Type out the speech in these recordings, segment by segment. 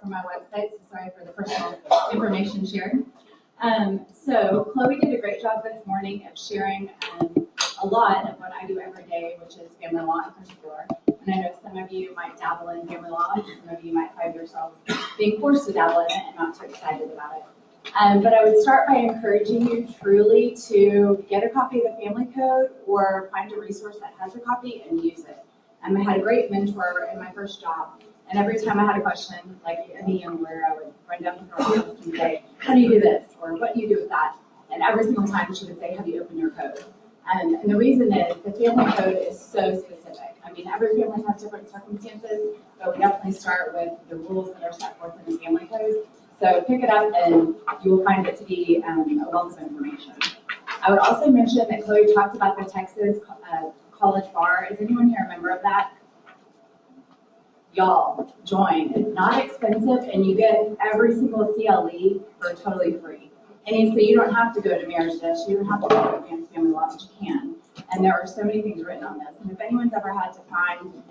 from my website, so sorry for the personal information shared. So Chloe did a great job this morning of sharing a lot of what I do every day, which is family law in particular. And I know some of you might dabble in family law, and some of you might find yourselves being forced to dabble in it and not too excited about it. But I would start by encouraging you truly to get a copy of the family code or find a resource that has a copy and use it. I had a great mentor in my first job, and every time I had a question, like any young lawyer, I would run down to her office and say, how do you do this? Or what do you do with that? And every single time she would say, have you opened your code? And the reason is the family code is so specific. I mean, every family has different circumstances, but we definitely start with the rules that are set forth in the family code. So pick it up and you will find it to be a wealth of information. I would also mention that Chloe talked about the Texas College Bar. Is anyone here a member of that? Y'all, join. It's not expensive and you get every single CLE for totally free. And so you don't have to go to marriage dish, you don't have to go to advanced family law, but you can. And there are so many things written on this. And if anyone's ever had to find,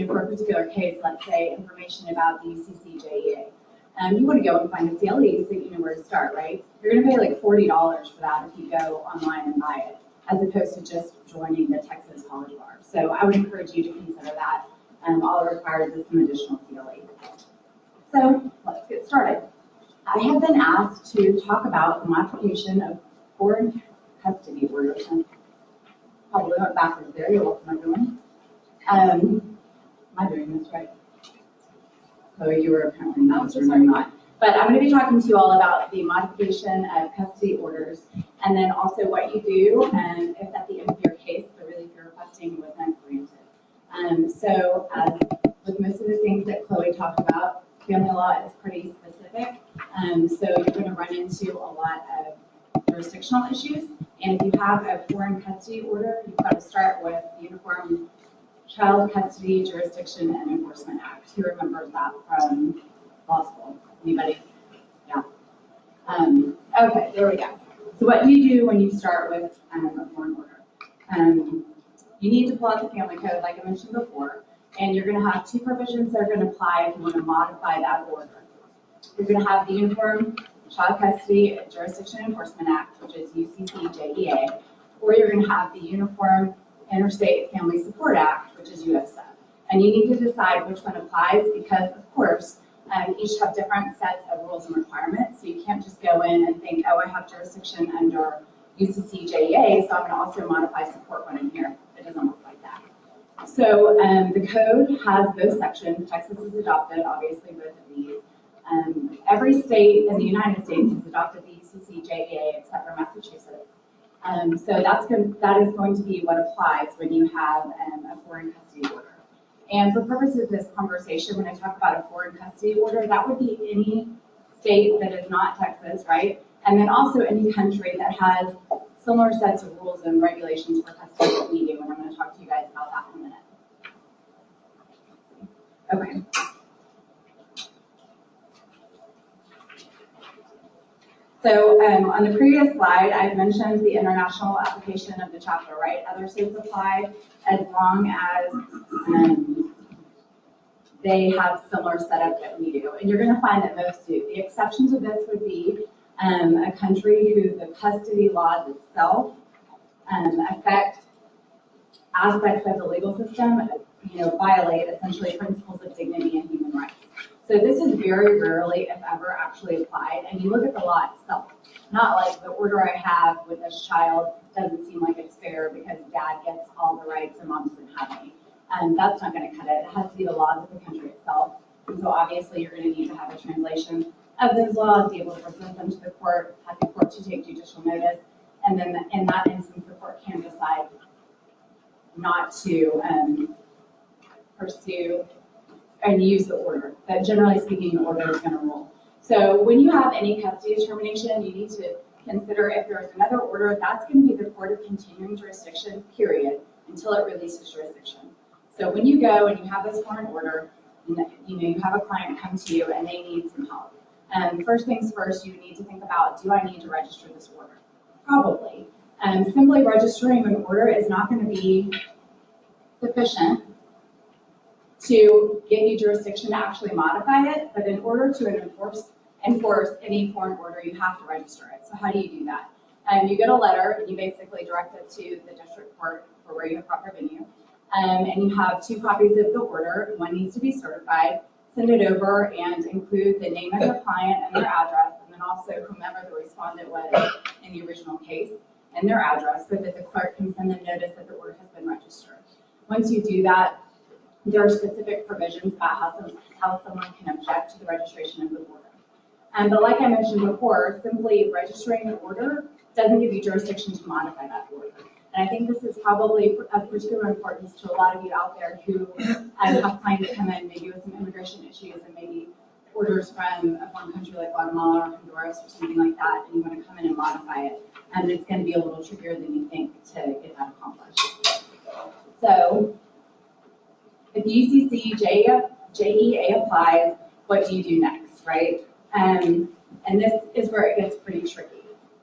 for a particular case, let's say information about the UCCJEA, you want to go and find the CLE so you know where to start, right? You're going to pay like $40 for that if you go online and buy it, as opposed to just joining the Texas College Bar. So I would encourage you to consider that. All it requires is some additional CLE. So let's get started. I have been asked to talk about the modification of foreign custody orders. And probably went backwards there. You're welcome, everyone. Am I doing this right? Oh, you were apparently not, so sorry not. But I'm going to be talking to you all about the modification of custody orders, and then also what you do, and if at the end of your case the relief you're requesting was not granted. So as with most of the things that Chloe talked about, family law is pretty specific. So you're going to run into a lot of jurisdictional issues. And if you have a foreign custody order, you've got to start with the Uniform Child Custody Jurisdiction and Enforcement Act. Who remembers that from law school? Anybody? Yeah. Okay, there we go. So what you do when you start with a foreign order, you need to pull out the family code, like I mentioned before, and you're going to have two provisions that are going to apply if you want to modify that order. You're going to have the Uniform Child Custody Jurisdiction Enforcement Act, which is UCCJEA, or you're going to have the Uniform Interstate Family Support Act, which is USF. And you need to decide which one applies because, of course, each have different sets of rules and requirements. So you can't just go in and think, oh, I have jurisdiction under UCCJEA, so I'm going to also modify support one in here. It doesn't look like that. So the code has both sections. Texas has adopted, obviously, both of these. Every state in the United States has adopted the UCCJEA except for Massachusetts. So that is going to be what applies when you have a foreign custody order. And for purposes of this conversation, when I talk about a foreign custody order, that would be any state that is not Texas, right? And then also any country that has similar sets of rules and regulations for custody that we do, and I'm going to talk to you guys about that in a minute. Okay. So on the previous slide, I've mentioned the international application of the chapter, right? Other states apply as long as they have similar setup that we do. And you're going to find that most do. The exception to this would be a country who the custody laws itself affect aspects of the legal system, violate essentially principles of dignity and human rights. So this is very rarely, if ever, actually applied. And you look at the law itself, not like the order I have with this child doesn't seem like it's fair because dad gets all the rights and mom doesn't have any. That's not going to cut it. It has to be the laws of the country itself. And so obviously you're going to need to have a translation of those laws, be able to present them to the court, have the court to take judicial notice, and then in that instance the court can decide not to pursue and use the order. But generally speaking, the order is going to rule. So when you have any custody determination, you need to consider if there's another order, that's going to be the court of continuing jurisdiction, period, until it releases jurisdiction. So when you go and you have this foreign order, you have a client come to you and they need some help. First things first, you need to think about, do I need to register this order? Probably. Simply registering an order is not going to be sufficient to give you jurisdiction to actually modify it, but in order to enforce any foreign order, you have to register it. So how do you do that? You get a letter, and you basically direct it to the district court for where you have proper venue, and you have 2 copies of the order. One needs to be certified. Send it over and include the name of your client and their address, and then also whomever the respondent was in the original case and their address, so that the clerk can send them notice that the order has been registered. Once you do that, there are specific provisions about how someone can object to the registration of the order. But like I mentioned before, simply registering an order doesn't give you jurisdiction to modify that order. And I think this is probably of particular importance to a lot of you out there who have clients come in maybe with some immigration issues and maybe orders from a foreign country like Guatemala or Honduras or something like that, and you want to come in and modify it. And it's going to be a little trickier than you think to get that accomplished. So if UCC JEA applies, what do you do next, right? And this is where it gets pretty tricky.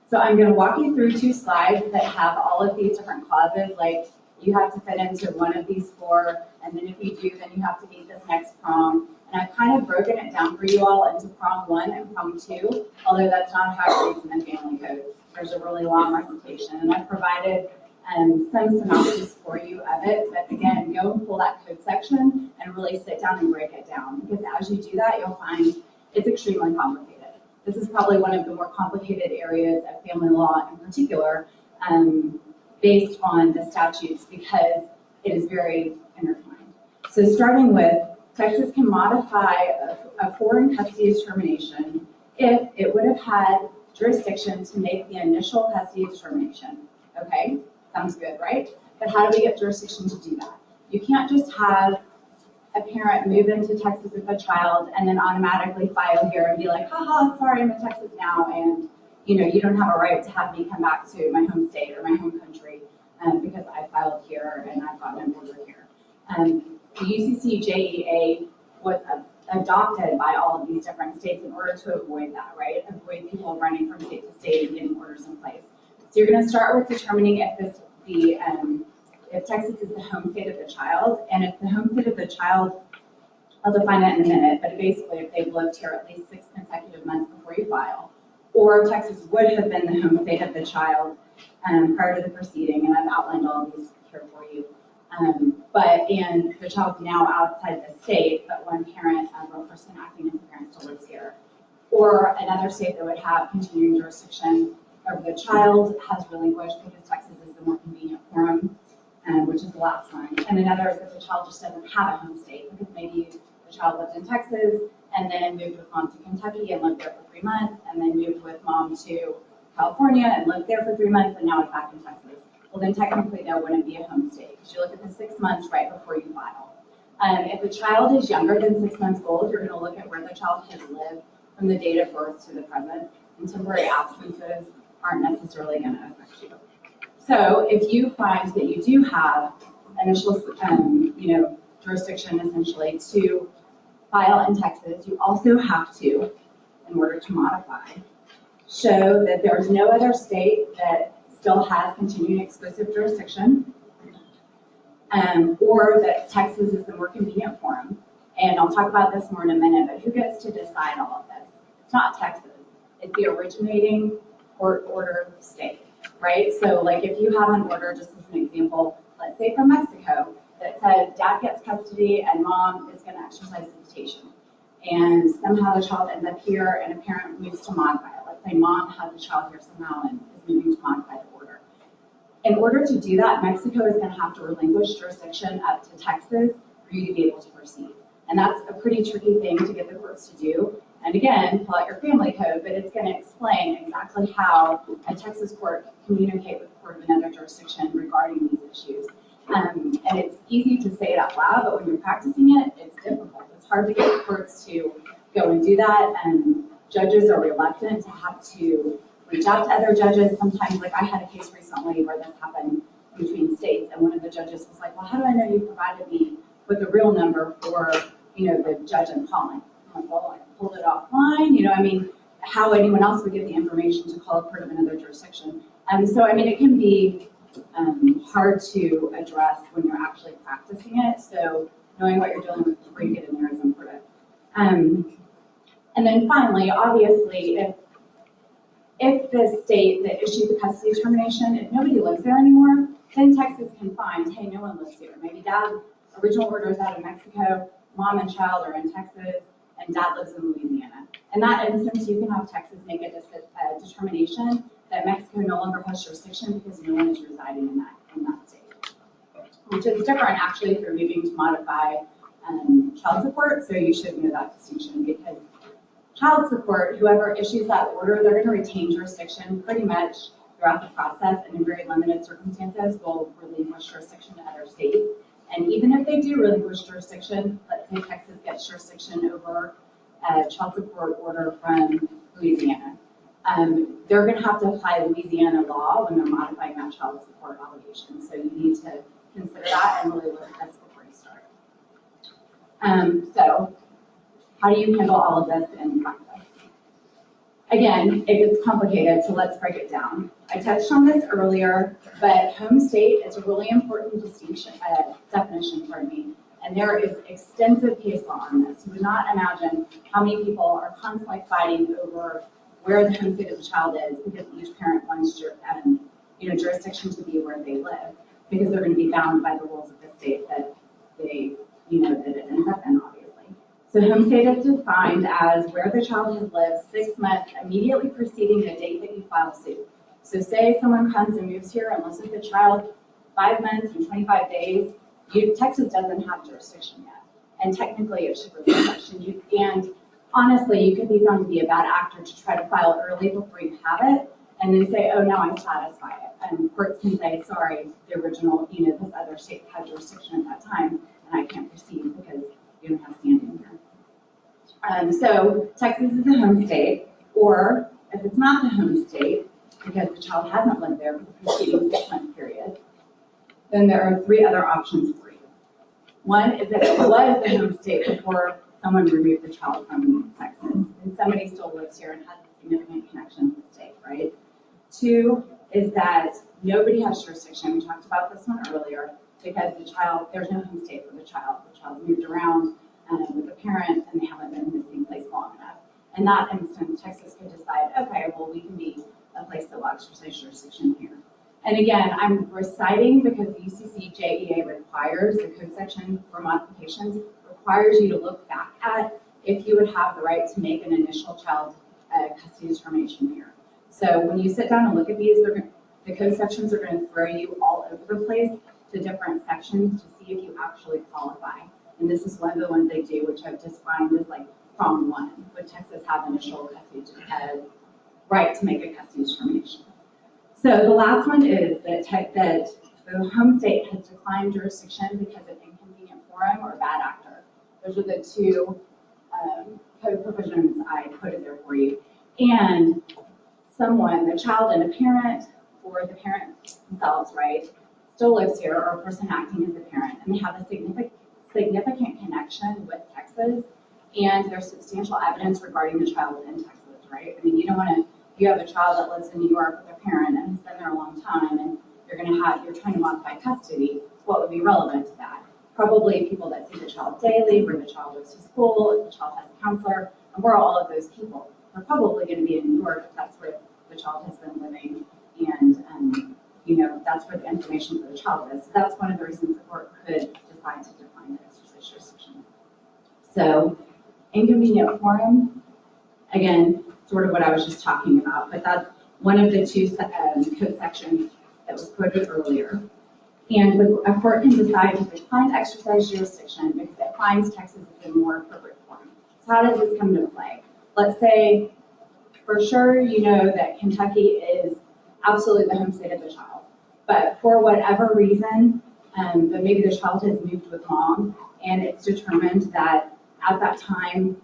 So I'm going to walk you through 2 slides that have all of these different clauses, like you have to fit into one of these 4, and then if you do, then you have to meet this next prong. And I've kind of broken it down for you all into prong 1 and prong 2, although that's not how it reads in the family code. There's a really long recitation, and I've provided some synopsis for you of it, but again, go and pull that code section and really sit down and break it down, because as you do that, you'll find it's extremely complicated. This is probably one of the more complicated areas of family law in particular, based on the statutes, because it is very intertwined. So starting with, Texas can modify a foreign custody determination if it would have had jurisdiction to make the initial custody determination. Okay, sounds good, right? But how do we get jurisdiction to do that? You can't just have a parent move into Texas with a child and then automatically file here and be like, haha, sorry, I'm in Texas now, and you don't have a right to have me come back to my home state or my home country because I filed here and I've gotten an order here. The UCC JEA was adopted by all of these different states in order to avoid that, right? Avoid people running from state to state and getting orders in place. So you're going to start with determining if Texas is the home state of the child, and if the home state of the child, I'll define that in a minute, but basically if they've lived here at least 6 consecutive months before you file, or Texas would have been the home state of the child prior to the proceeding, and I've outlined all of these here for you. And the child's now outside the state, but one parent, one person acting as a parent still lives here. Or another state that would have continuing jurisdiction over the child has relinquished because Texas is the more convenient forum, which is the last one. And another is that the child just doesn't have a home state because maybe the child lived in Texas and then moved with mom to Kentucky and lived there for 3 months, and then moved with mom to California and lived there for 3 months, and now it's back in Texas. Well, then technically there wouldn't be a home state because you look at the 6 months right before you file. If the child is younger than 6 months old, you're going to look at where the child has lived from the date of birth to the present, and temporary absences aren't necessarily going to affect you. So if you find that you do have initial, jurisdiction essentially to file in Texas, you also have to, in order to modify, show that there's no other state that still has continuing exclusive jurisdiction, or that Texas is the more convenient forum. And I'll talk about this more in a minute, but who gets to decide all of this? It's not Texas. It's the originating court order state, right? So like if you have an order, just as an example, let's say from Mexico, that says dad gets custody and mom is going to exercise visitation. And somehow the child ends up here and a parent moves to modify it. Let's say mom has a child here somehow and is moving to modify the order. In order to do that, Mexico is going to have to relinquish jurisdiction up to Texas for you to be able to proceed. And that's a pretty tricky thing to get the courts to do. And again, pull out your family code, but it's going to explain exactly how a Texas court can communicate with the court of another jurisdiction regarding these issues. And it's easy to say it out loud, but when you're practicing it, it's difficult. It's hard to get the courts to go and do that, and judges are reluctant to have to reach out to other judges. Sometimes, like I had a case recently where this happened between states, and one of the judges was like, well, how do I know you provided me with the real number for, the judge I'm calling? I'm like, well, I pulled it offline, how anyone else would get the information to call a court of another jurisdiction. So, it can be hard to address when you're actually practicing it. So knowing what you're dealing with before you get in there is important. And then finally, obviously, if the state that issued the custody determination, if nobody lives there anymore, then Texas can find, hey, no one lives here. Maybe dad, original order is out of Mexico, mom and child are in Texas, and dad lives in Louisiana. In that instance, you can have Texas make a determination that Mexico no longer has jurisdiction because no one is residing in that state. Which is different, actually, if you're moving to modify child support, so you should know that distinction, because child support, whoever issues that order, they're going to retain jurisdiction pretty much throughout the process, and in very limited circumstances will relinquish jurisdiction to other states. And even if they do relinquish jurisdiction, let's say Texas gets jurisdiction over a child support order from Louisiana, they're going to have to apply Louisiana law when they're modifying that child support obligation. So you need to consider that and really look at this before you start. So how do you handle all of this in practice? Again, it gets complicated, so let's break it down. I touched on this earlier, but home state is a really important definition, and there is extensive case law on this. You would not imagine how many people are constantly fighting over where the home state of the child is because each parent wants jurisdiction to be where they live, because they're going to be bound by the rules of the state that they, that it ends up in, obviously. So home state is defined as where the child has lived 6 months immediately preceding the date that you file suit. So say someone comes and moves here and lives with the child 5 months and 25 days, Texas doesn't have jurisdiction yet. And technically it should relinquish. And honestly, you could be found to be a bad actor to try to file early before you have it, and then say, oh, now I satisfy it. And courts can say, sorry, the original, this other state had jurisdiction at that time, and I can't proceed because you don't have standing here. So Texas is the home state, or if it's not the home state, because the child hasn't lived there for the preceding 6-month period, then there are 3 other options for you. One is that it was the home state before someone removed the child from Texas, and somebody still lives here and has a significant connection to the state, right? 2 is that nobody has jurisdiction. We talked about this one earlier, because the child, there's no home state for the child. The child moved around with the parent, and they haven't been in the same place long enough. In that instance, Texas could decide, okay, well, we can be a place that will exercise jurisdiction here. And again, I'm reciting because UCC JEA requires, the code section for modifications, requires you to look back at if you would have the right to make an initial child custody determination here. So when you sit down and look at these, the code sections are going to throw you all over the place to different sections to see if you actually qualify. And this is one of the ones they do, which I've defined as like prong 1. Would Texas have initial custody right to make a custody determination? So the last one is that the home state has declined jurisdiction because of inconvenient forum or bad actor. Those are the 2 code provisions I quoted there for you. And someone, the child and a parent, or the parent themselves, right, still lives here, or a person acting as a parent, and they have a significant connection with Texas, and there's substantial evidence regarding the child in Texas, right? I mean, you don't want to, if you have a child that lives in New York with a parent and has been there a long time, and you're trying to modify custody, what would be relevant to that? Probably people that see the child daily, where the child goes to school, if the child has a counselor, and where all of those people are probably going to be in New York if that's where the child has been living, and that's where the information for the child is. So that's one of the reasons the court could decide to decline the exercise jurisdiction. So inconvenient forum, again, sort of what I was just talking about, but that's one of the 2 code sections that was quoted earlier. And a court can decide to decline to exercise jurisdiction because it finds Texas is a more appropriate forum. So how does this come into play? Let's say, for sure, you know that Kentucky is absolutely the home state of the child. But for whatever reason, but maybe the child has moved with mom, and it's determined that at that time,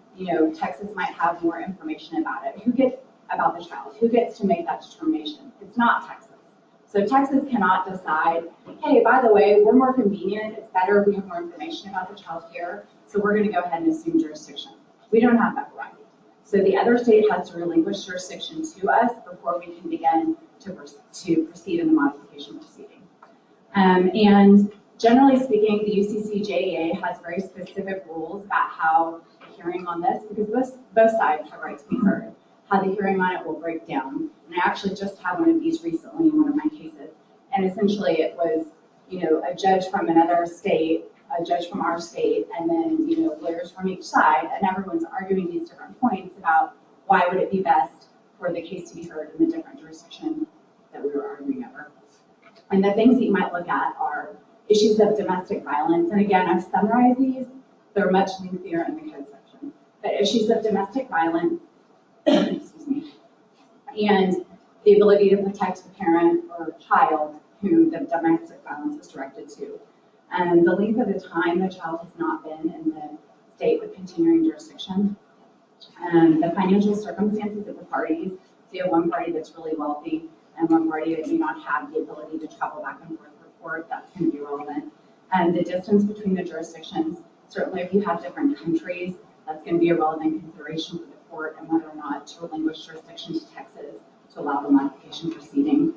Texas might have more information about it. About the child? Who gets to make that determination? It's not Texas. So Texas cannot decide, hey, by the way, we're more convenient, it's better, we have more information about the child here, so we're going to go ahead and assume jurisdiction. We don't have that right. So the other state has to relinquish jurisdiction to us before we can begin to proceed in the modification proceeding. And Generally speaking, the UCCJEA has very specific rules about how the hearing on this, because both sides have right to be heard, how the hearing on it will break down. And I actually just had one of these recently in one of my cases. And essentially it was, a judge from another state, a judge from our state, and then, lawyers from each side, and everyone's arguing these different points about why would it be best for the case to be heard in the different jurisdiction that we were arguing over. And the things that you might look at are issues of domestic violence. And again, I've summarized these. They're much lengthier in the code section. But issues of domestic violence, excuse me, and the ability to protect the parent or child who the domestic violence is directed to. And the length of the time the child has not been in the state with continuing jurisdiction. The financial circumstances of the parties. So you have one party that's really wealthy and one party that may not have the ability to travel back and forth for court. That's going to be relevant. And the distance between the jurisdictions. Certainly if you have different countries, that's going to be a relevant consideration for the court and whether or not to relinquish jurisdiction to Texas to allow the modification proceeding.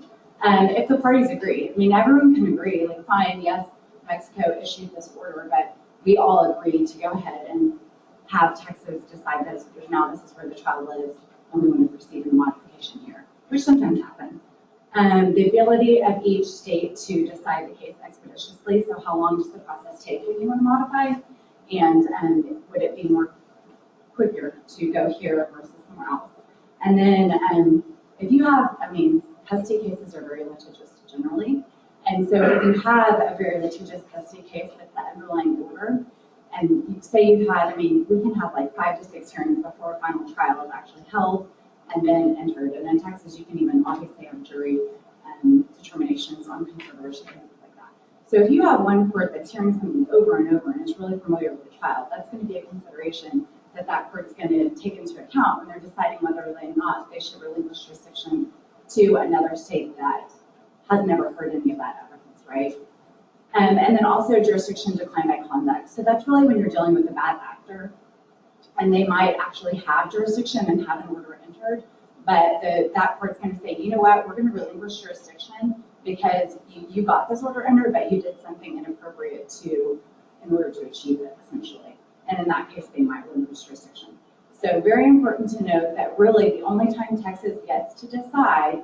And if the parties agree, everyone can agree, like fine, yes, Mexico issued this order, but we all agree to go ahead and have Texas decide this, because now this is where the child lives and we want to proceed in the modification here, which sometimes happens. The ability of each state to decide the case expeditiously, so how long does the process take when you want to modify, and would it be more quicker to go here versus somewhere else. And then if you have, custody cases are very litigious generally, and so if you have a very litigious custody case with the underlying order, and you say you've had, we can have like 5 to 6 hearings before a final trial is actually held and then entered. And in Texas, you can even obviously have jury determinations on controversy and things like that. So if you have one court that's hearing something over and over and is really familiar with the child, that's going to be a consideration that court's going to take into account when they're deciding whether or not they should relinquish jurisdiction to another state that has never heard any of that evidence, right? And then also jurisdiction declined by conduct. So that's really when you're dealing with a bad actor, and they might actually have jurisdiction and have an order entered, but that court's going to say, you know what, we're going to relinquish jurisdiction because you got this order entered, but you did something inappropriate in order to achieve it, essentially. And in that case, they might relinquish jurisdiction. So very important to note that really the only time Texas gets to decide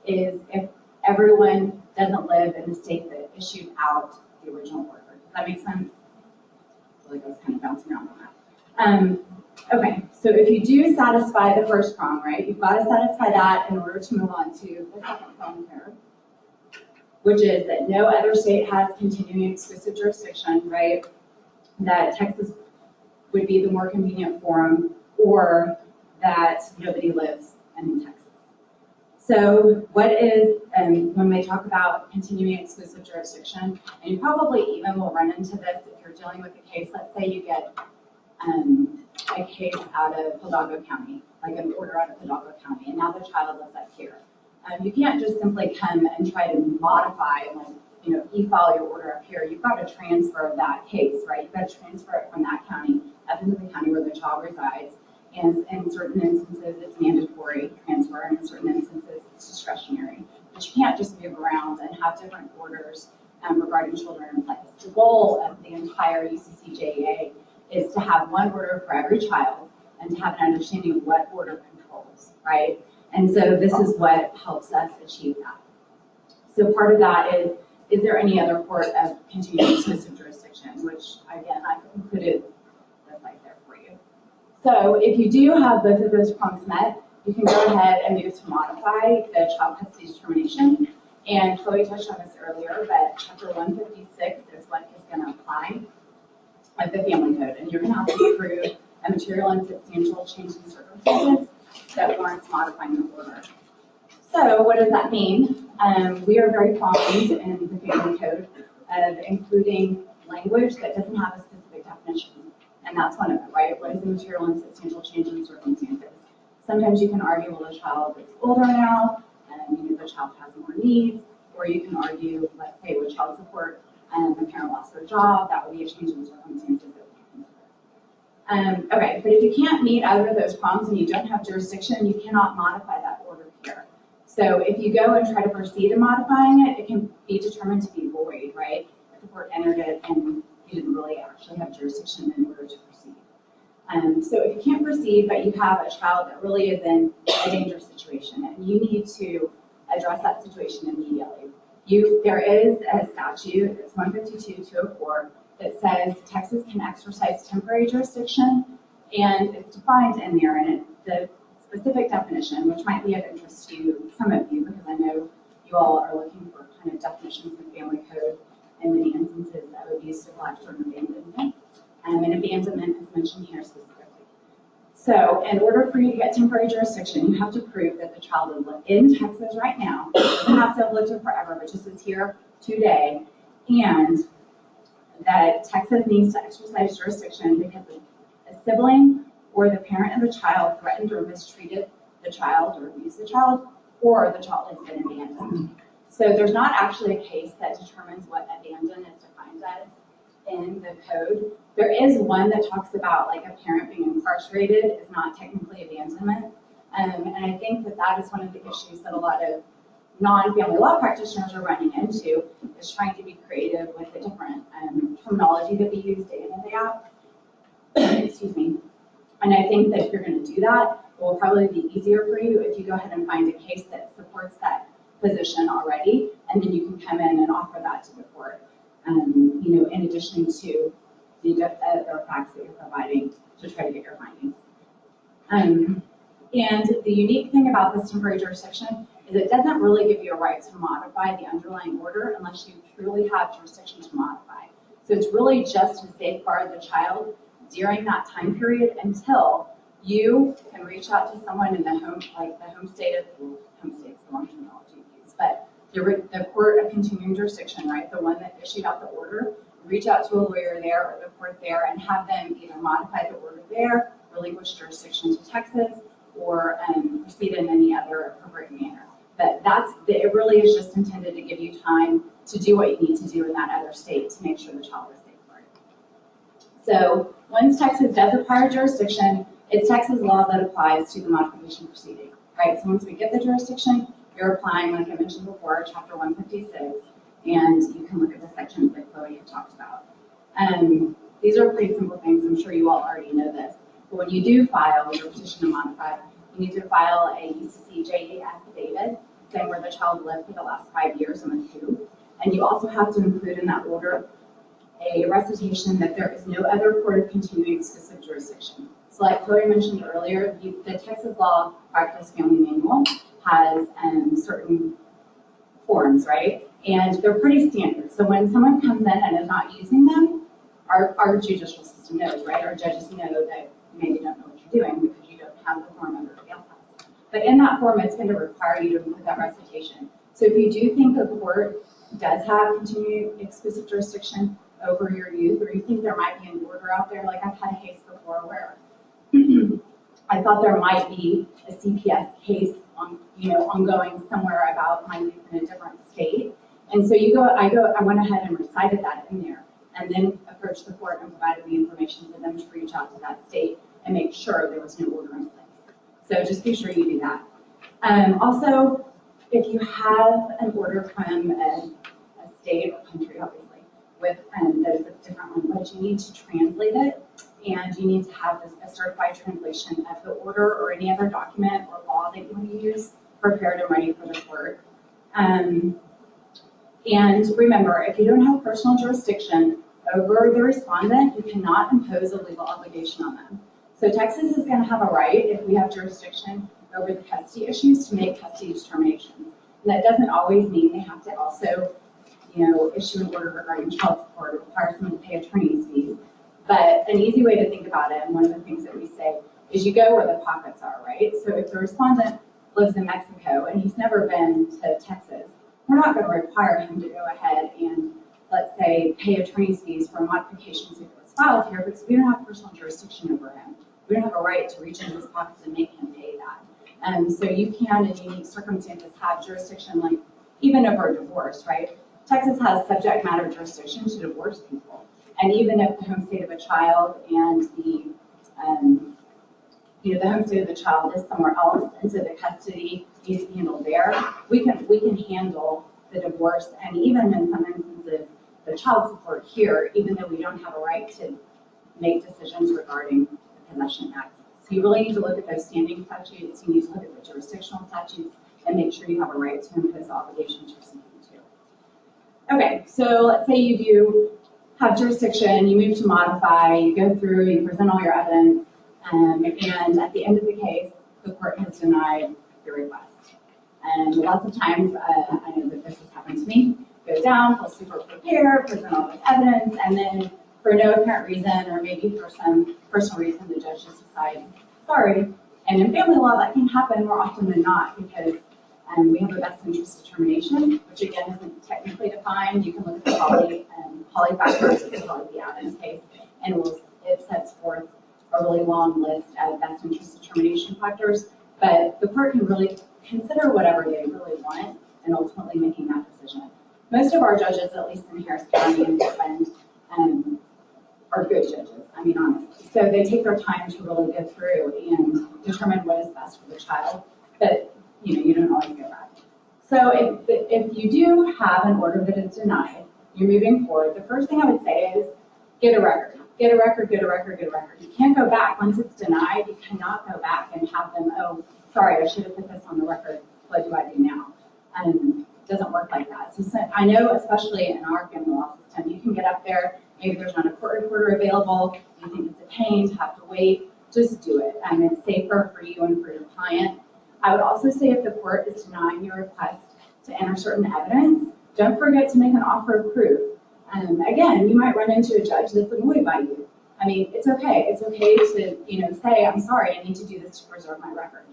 is if everyone doesn't live in the state that issued out the original order. Does that make sense? I feel like I was kind of bouncing around on that. Okay, so if you do satisfy the first prong, right, you've got to satisfy that in order to move on to the second prong here, which is that no other state has continuing exclusive jurisdiction, right, that Texas would be the more convenient forum, or that nobody lives in Texas. So what is, when we talk about continuing exclusive jurisdiction, and you probably even will run into this if you're dealing with a case, let's say you get a case out of Hidalgo County, like an order out of Hidalgo County, and now the child lives up here. You can't just simply come and try to modify, e-file your order up here. You've got to transfer that case, right? You've got to transfer it from that county up into the county where the child resides. And in certain instances, it's mandatory transfer, and in certain instances, it's discretionary. But you can't just move around and have different orders regarding children in place. The goal of the entire UCCJEA is to have one order for every child and to have an understanding of what order controls, right? And so this is what helps us achieve that. So part of that is there any other court of continuing exclusive jurisdiction, which, again, I've included this right there for you. So if you do have both of those prongs met, you can go ahead and move to modify the child custody determination. And Chloe touched on this earlier, but Chapter 156 is what is going to apply of the Family Code. And you're going to have to prove a material and substantial change in circumstances that warrants modifying the order. So what does that mean? We are very fond in the Family Code of including language that doesn't have a specific definition. And that's one of them, right? What is a material and substantial change in circumstances? Sometimes you can argue, well, the child is older now, and the child has more needs, or you can argue, let's say, with child support, the parent lost their job, that would be a change in circumstances that we can consider. Okay, but if you can't meet either of those prongs and you don't have jurisdiction, you cannot modify that order here. So if you go and try to proceed in modifying it, it can be determined to be void, right? If the court enters entered it and you didn't really actually have jurisdiction in order to proceed. So if you can't proceed, but you have a child that really is in a dangerous situation, and you need to address that situation immediately. There is a statute, it's 152-204, that says Texas can exercise temporary jurisdiction, and it's defined in there, and the specific definition, which might be of interest to some of you, because I know you all are looking for kind of definitions in family code in many instances that would be neglect or abandonment. And abandonment is mentioned here specifically. So in order for you to get temporary jurisdiction, you have to prove that the child is in Texas right now. You don't have to have lived here forever, but just is here today. And that Texas needs to exercise jurisdiction because a sibling or the parent of the child threatened or mistreated the child or abused the child, or the child has been abandoned. So there's not actually a case that determines what abandon is defined as in the code. There is one that talks about like a parent being incarcerated is not technically abandonment. And I think that is one of the issues that a lot of non-family law practitioners are running into, is trying to be creative with the different terminology that we use day in and day out. Excuse me. And I think that if you're going to do that, it will probably be easier for you if you go ahead and find a case that supports that position already, and then you can come in and offer that to the court, in addition to the other facts that you're providing to try to get your findings. And the unique thing about this temporary jurisdiction is it doesn't really give you a right to modify the underlying order unless you truly have jurisdiction to modify. So it's really just to safeguard the child during that time period until you can reach out to someone in the home state is the wrong terminology to use, but the court of continuing jurisdiction, right, the one that issued out the order, reach out to a lawyer there or the court there and have them either modify the order there, relinquish jurisdiction to Texas, or proceed in any other appropriate manner. But it really is just intended to give you time to do what you need to do in that other state to make sure the child is safeguarded. So once Texas does acquire jurisdiction, it's Texas law that applies to the modification proceeding, right? So once we get the jurisdiction, you're applying, like I mentioned before, Chapter 156, and you can look at the sections that Chloe had talked about. These are pretty simple things. I'm sure you all already know this. But when you do file your petition to modify, you need to file a UCCJA affidavit saying where the child lived for the last 5 years and with who. And you also have to include in that order a recitation that there is no other court of continuing exclusive jurisdiction. So like Chloe mentioned earlier, the Texas Law Practice Family Manual has certain forms, right? And they're pretty standard. So when someone comes in and is not using them, our judicial system knows, right? Our judges know that you maybe don't know what you're doing because you don't have the form under the bail class. But in that form, it's going to require you to include that recitation. So if you do think a court does have continuing exclusive jurisdiction over your youth, or you think there might be an order out there, like I've had a case before where I thought there might be a CPS case ongoing somewhere about my youth in a different state. And so I went ahead and recited that in there, and then approached the court and provided the information for them to reach out to that state and make sure there was no order in place. So just be sure you do that. Also, if you have an order from a state or country, obviously, with that is a different language, you need to translate it, and you need to have a certified translation of the order or any other document or law that you want to use prepared and ready for the court. And remember, if you don't have personal jurisdiction over the respondent, you cannot impose a legal obligation on them. So Texas is going to have a right, if we have jurisdiction over the custody issues, to make custody determinations. And that doesn't always mean they have to also, issue an order regarding child support or require someone to pay attorney's fees. But an easy way to think about it, and one of the things that we say, is you go where the pockets are, right? So if the respondent lives in Mexico and he's never been to Texas, we're not going to require him to go ahead and, let's say, pay attorney's fees for modifications if it was filed here, because we don't have personal jurisdiction over him. We don't have a right to reach into his pockets and make him pay that. So you can, in unique circumstances, have jurisdiction, like even over a divorce, right? Texas has subject matter jurisdiction to divorce people. And even if the home state of a child and the home state of the child is somewhere else, and so the custody needs to be handled there, we can handle the divorce, and even in some instances, the child support here, even though we don't have a right to make decisions regarding the possession access. So you really need to look at those standing statutes, you need to look at the jurisdictional statutes, and make sure you have a right to impose the obligations you're seeking to. Okay, so let's say you do have jurisdiction, you move to modify, you go through, you present all your evidence, and at the end of the case, the court has denied your request. And lots of times, I know that this has happened to me, go down, feel super prepared, present all this evidence, and then for no apparent reason, or maybe for some personal reason, the judge just decides, sorry. And in family law, that can happen more often than not, because we have a best interest determination, which again isn't technically defined. You can look at the poly factors, as well as the evidence case, and it sets forth a really long list of best interest determination factors. But the court can really consider whatever they really want in ultimately making that decision. Most of our judges, at least in Harris County and Portland, are good judges, I mean, honestly. So they take their time to really go through and determine what is best for the child, but you don't always get that. So if you do have an order that is denied, you're moving forward, the first thing I would say is get a record. Get a record, get a record, get a record. You can't go back. Once it's denied, you cannot go back and have them, oh, sorry, I should have put this on the record. What do I do now? It doesn't work like that. So I know, especially in our family law system, you can get up there, maybe there's not a court reporter available, you think it's a pain to have to wait, just do it. It's safer for you and for your client. I would also say if the court is denying your request to enter certain evidence, don't forget to make an offer of proof. Again, you might run into a judge that's annoyed by you. It's okay. It's okay to say, I'm sorry, I need to do this to preserve my record.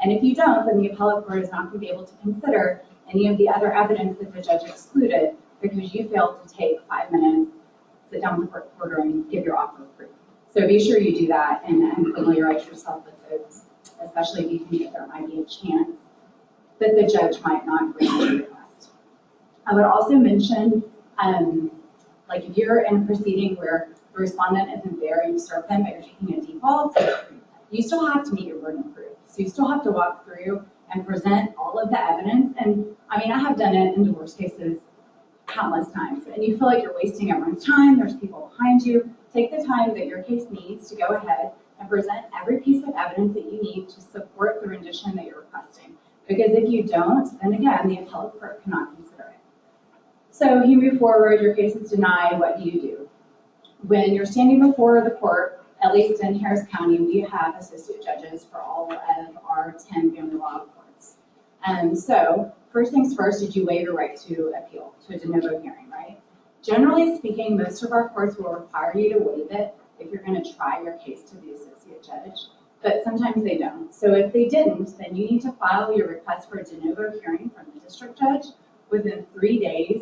And if you don't, then the appellate court is not going to be able to consider any of the other evidence that the judge excluded because you failed to take 5 minutes, sit down with the court reporter, and give your offer of proof. So be sure you do that and familiarize yourself with those, especially if you think that there might be a chance that the judge might not grant your request. I would also mention, if you're in a proceeding where the respondent isn't there, you've served them, but you're taking a default, you still have to meet your burden of proof. So you still have to walk through and present all of the evidence. And I have done it in divorce cases countless times. And you feel like you're wasting everyone's time. There's people behind you. Take the time that your case needs to go ahead and present every piece of evidence that you need to support the rendition that you're requesting. Because if you don't, then again, the appellate court cannot consider it. So you move forward, your case is denied, what do? When you're standing before the court, at least in Harris County, we have associate judges for all of our 10 family law courts. So first things first, did you waive your right to appeal to a de novo hearing, right? Generally speaking, most of our courts will require you to waive it if you're going to try your case to the associate judge, but sometimes they don't. So if they didn't, then you need to file your request for a de novo hearing from the district judge within 3 days,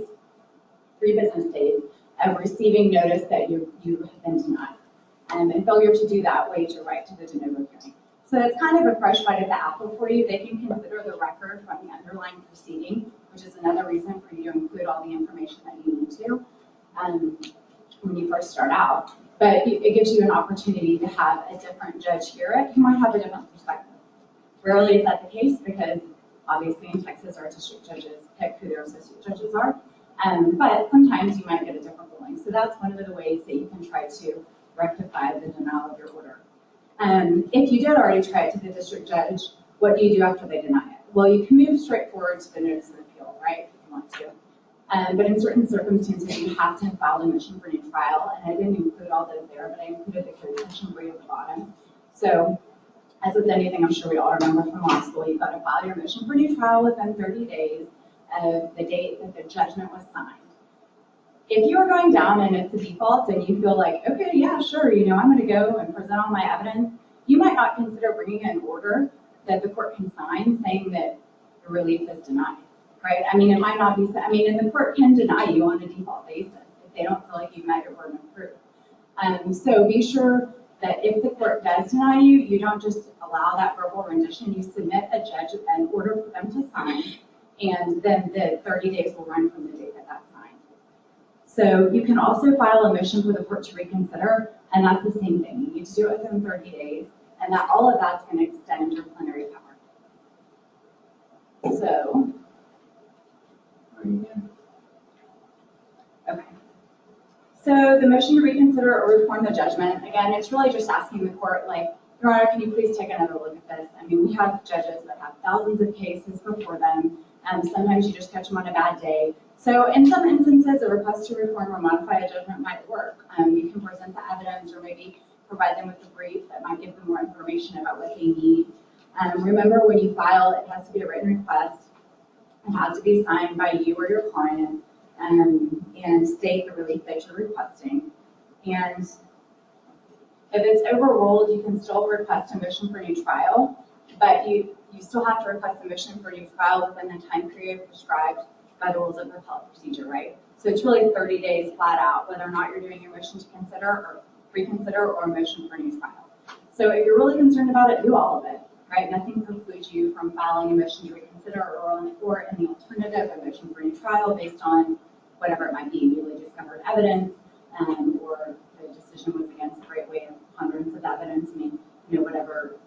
3 business days of receiving notice that you have been denied. And failure to do that waives your right to the de novo hearing. So it's kind of a fresh bite of the apple for you. They can consider the record from the underlying proceeding, which is another reason for you to include all the information that you need to when you first start out. But it gives you an opportunity to have a different judge hear it who might have a different perspective. Rarely is that the case because obviously in Texas our district judges pick who their associate judges are. But sometimes you might get a different ruling. So that's one of the ways that you can try to rectify the denial of your order. If you did already try it to the district judge, what do you do after they deny it? Well, you can move straight forward to the notice of appeal, right, if you want to. But in certain circumstances, you have to file a motion for new trial, and I didn't include all those there, but I included the co-extension brief at the bottom. So, as with anything, I'm sure we all remember from law school, you've got to file your motion for new trial within 30 days of the date that the judgment was signed. If you are going down and it's a default and you feel like, okay, yeah, sure, I'm going to go and present all my evidence, you might not consider bringing an order that the court can sign saying that the relief is denied, right? It might not be, and the court can deny you on a default basis if they don't feel like you met your burden of proof. So be sure that if the court does deny you, you don't just allow that verbal rendition, you submit a judge an order for them to sign, and then the 30 days will run from the date that that's signed. So you can also file a motion for the court to reconsider, and that's the same thing. You need to do it within 30 days, and that all of that's going to extend your plenary power. So, okay. So the motion to reconsider or reform the judgment, again, it's really just asking the court, like, Your Honor, can you please take another look at this? I mean, we have judges that have thousands of cases before them, and sometimes you just catch them on a bad day. So in some instances, a request to reform or modify a judgment might work. You can present the evidence or maybe provide them with a brief that might give them more information about what they need. Remember, when you file, it has to be a written request. It has to be signed by you or your client and state the relief that you're requesting. And if it's overruled, you can still request a motion for a new trial, but you still have to request a motion for a new trial within the time period prescribed by the rules of appellate procedure, right? So it's really 30 days flat out, whether or not you're doing your motion to consider or reconsider or a motion for a new trial. So if you're really concerned about it, do all of it, right? Nothing precludes you from filing a motion to reconsider or in the alternative, a motion for a new trial based on whatever it might be, newly discovered evidence, or the decision was against the right way of ponderance of evidence. I mean, whatever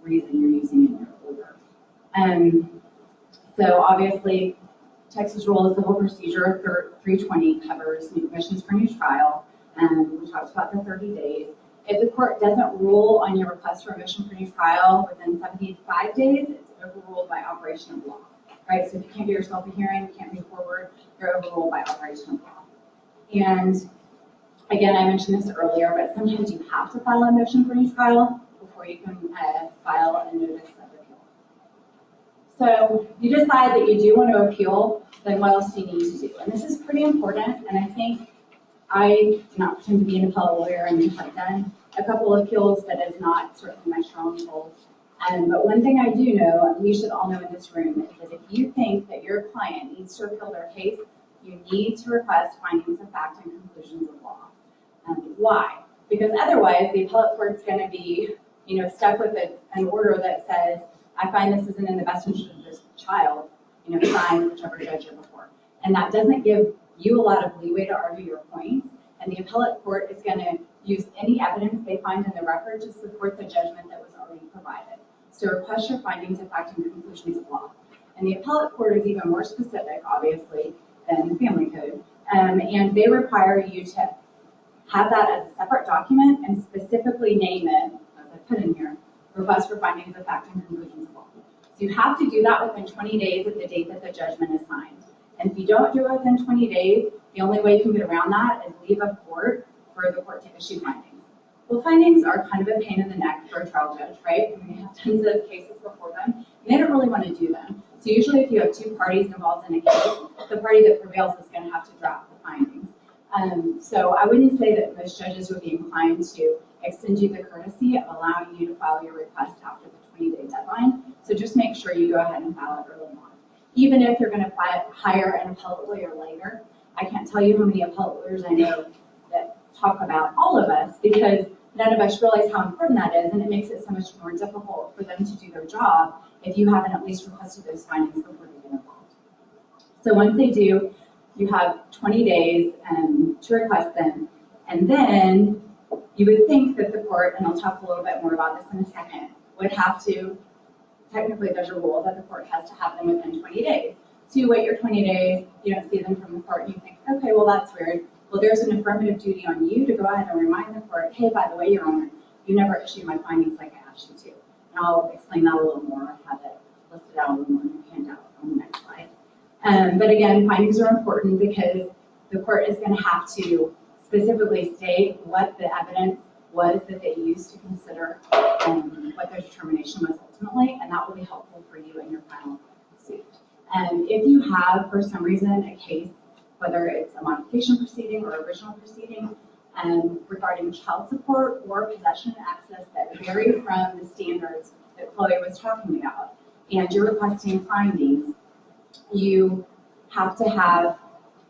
reason you're using in your order. So obviously, Texas Rule of Civil Procedure 320 covers motions for new trial. We talked about the 30 days. If the court doesn't rule on your request for a motion for new trial within 75 days, it's overruled by operation of law, right? So if you can't get yourself a hearing, you can't move forward, you're overruled by operation of law. And again, I mentioned this earlier, but sometimes you have to file a motion for new trial before you can file a notice of appeal. So you decide that you do want to appeal, then what else do you need to do? And this is pretty important, and I think I do not pretend to be an appellate lawyer. I mean, I've done a couple of appeals, but it's not certainly my strong hold. But one thing I do know, and we should all know in this room, is that if you think that your client needs to appeal their case, you need to request findings of fact and conclusions of law. Why? Because otherwise, the appellate court's going to be, stuck with an order that says, I find this isn't in the best interest of this child, sign whichever judge you're before. And that doesn't give you a lot of leeway to argue your points, and the appellate court is going to use any evidence they find in the record to support the judgment that was already provided. So request your findings of fact and conclusions of law. And the appellate court is even more specific, obviously, than the family code, and they require you to have that as a separate document and specifically name it, as I put in here, request for findings of fact and conclusions of law. So you have to do that within 20 days of the date that the judgment is signed. And if you don't do it within 20 days, the only way you can get around that is leave of court for the court to issue findings. Well, findings are kind of a pain in the neck for a trial judge, right? I mean, they have tons of cases before them, and they don't really want to do them. So usually if you have two parties involved in a case, the party that prevails is going to have to draft the findings. So I wouldn't say that most judges would be inclined to extend you the courtesy of allowing you to file your request after the 20-day deadline. So just make sure you go ahead and file it early on. Even if you're going to hire an appellate lawyer later, I can't tell you how many appellate lawyers I know that talk about all of us, because none of us realize how important that is, and it makes it so much more difficult for them to do their job if you haven't at least requested those findings before they get involved. So once they do, you have 20 days to request them, and then you would think that the court, and I'll talk a little bit more about this in a second, would have to, technically there's a rule that the court has to have them within 20 days. So you wait your 20 days, you don't see them from the court, and you think, okay, well that's weird. Well, there's an affirmative duty on you to go ahead and remind the court, hey, by the way, Your Honor, you never issued my findings like I asked you to. And I'll explain that a little more. I have it listed out a little more in the handout on the next slide. But again, findings are important because the court is going to have to specifically state what the evidence was that they used to consider what their determination was ultimately, and that will be helpful for you in your final suit. If you have, for some reason, a case, whether it's a modification proceeding or original proceeding, regarding child support or possession access that vary from the standards that Chloe was talking about, and you're requesting findings, you have to have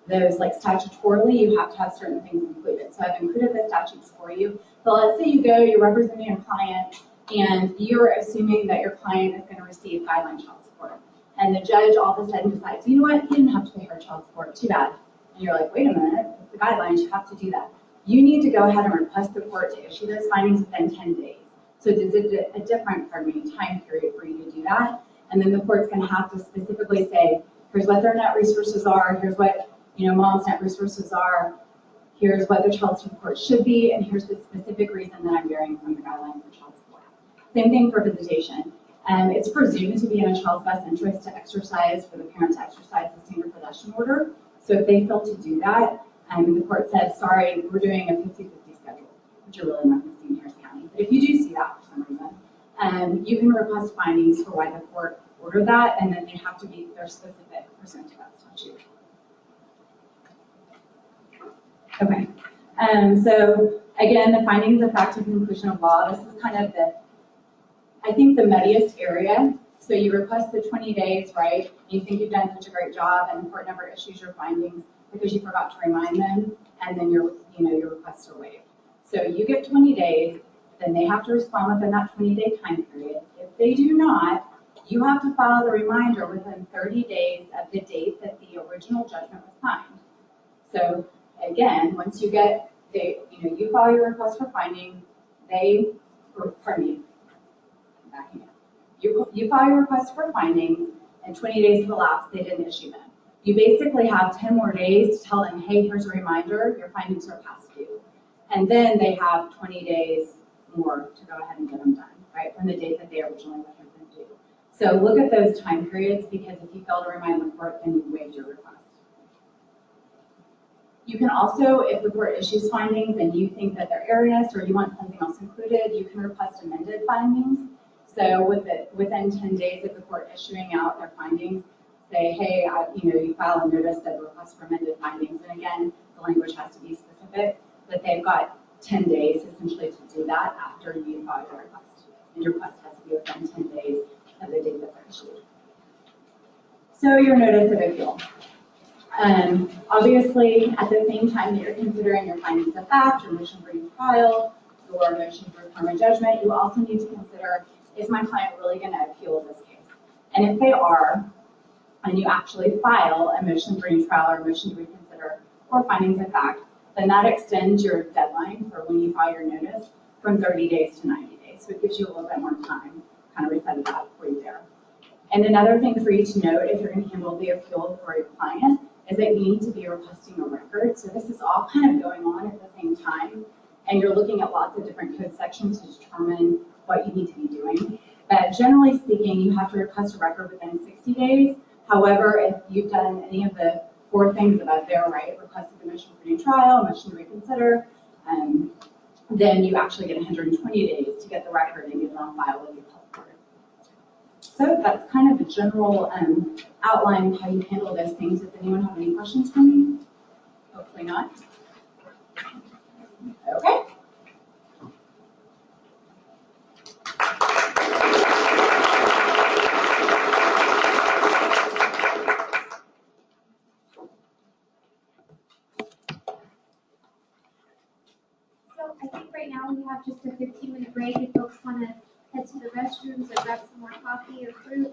those, like statutorily, you have to have certain things included. So I've included the statutes for you. So let's say you go, you're representing a client, and you're assuming that your client is going to receive guideline child support. And the judge all of a sudden decides, you know what, you didn't have to pay her child support, too bad. And you're like, wait a minute, it's the guidelines, you have to do that. You need to go ahead and request the court to issue those findings within 10 days. So there's a different, time period for you to do that. And then the court's going to have to specifically say, here's what their net resources are, here's what mom's net resources are, here's what the child support should be, and here's the specific reason that I'm varying from the guidelines for child support. Same thing for visitation. It's presumed to be in a child's best interest to exercise, for the parent to exercise the standard possession order. So if they fail to do that, the court says, sorry, we're doing a 50-50 schedule, which you're really not going to see in Harris County. But if you do see that for some reason, you can request findings for why the court ordered that, and then they have to be, they're specific pursuant to that statute. Okay. So again, the findings of fact and conclusion of law, this is kind of I think the muddiest area. So you request the 20 days, right? You think you've done such a great job, and the court never issues your findings because you forgot to remind them, and then your requests are waived. So you get 20 days, then they have to respond within that 20-day time period. If they do not, you have to file the reminder within 30 days of the date that the original judgment was signed. So again, once you get, you file your request for finding, you file your request for findings, and 20 days have elapsed, they didn't issue them. You basically have 10 more days to tell them, hey, here's a reminder, your findings are past due. And then they have 20 days more to go ahead and get them done, right, from the date that they originally let them due. So look at those time periods, because if you fail to remind the court, then you've waived your request. You can also, if the court issues findings and you think that they're erroneous or you want something else included, you can request amended findings. So within 10 days of the court issuing out their findings, say, hey, you file a notice of request for amended findings. And again, the language has to be specific, but they've got 10 days essentially to do that after you file your request. And your request has to be within 10 days of the date that they're issued. So your notice of appeal. Obviously, at the same time that you're considering your findings of fact, your motion for new trial, your motion for affirmative judgment, you also need to consider, is my client really going to appeal this case? And if they are, and you actually file a motion for new trial or a motion to reconsider or findings of fact, then that extends your deadline for when you file your notice from 30 days to 90 days. So it gives you a little bit more time, kind of reset it out for you there. And another thing for you to note, if you're going to handle the appeal for your client, is that you need to be requesting a record. So this is all kind of going on at the same time, and you're looking at lots of different code sections to determine what you need to be doing. But generally speaking, you have to request a record within 60 days. However, if you've done any of the 4 things above there, right, requested a motion for new trial, motion to reconsider, then you actually get 120 days to get the record and get it on file with your health board. So that's kind of the general outline of how you handle those things. Does anyone have any questions for me? Hopefully not. Okay. So I think right now we have just a 15-minute break if folks want to head to the restrooms or grab some more coffee or fruit.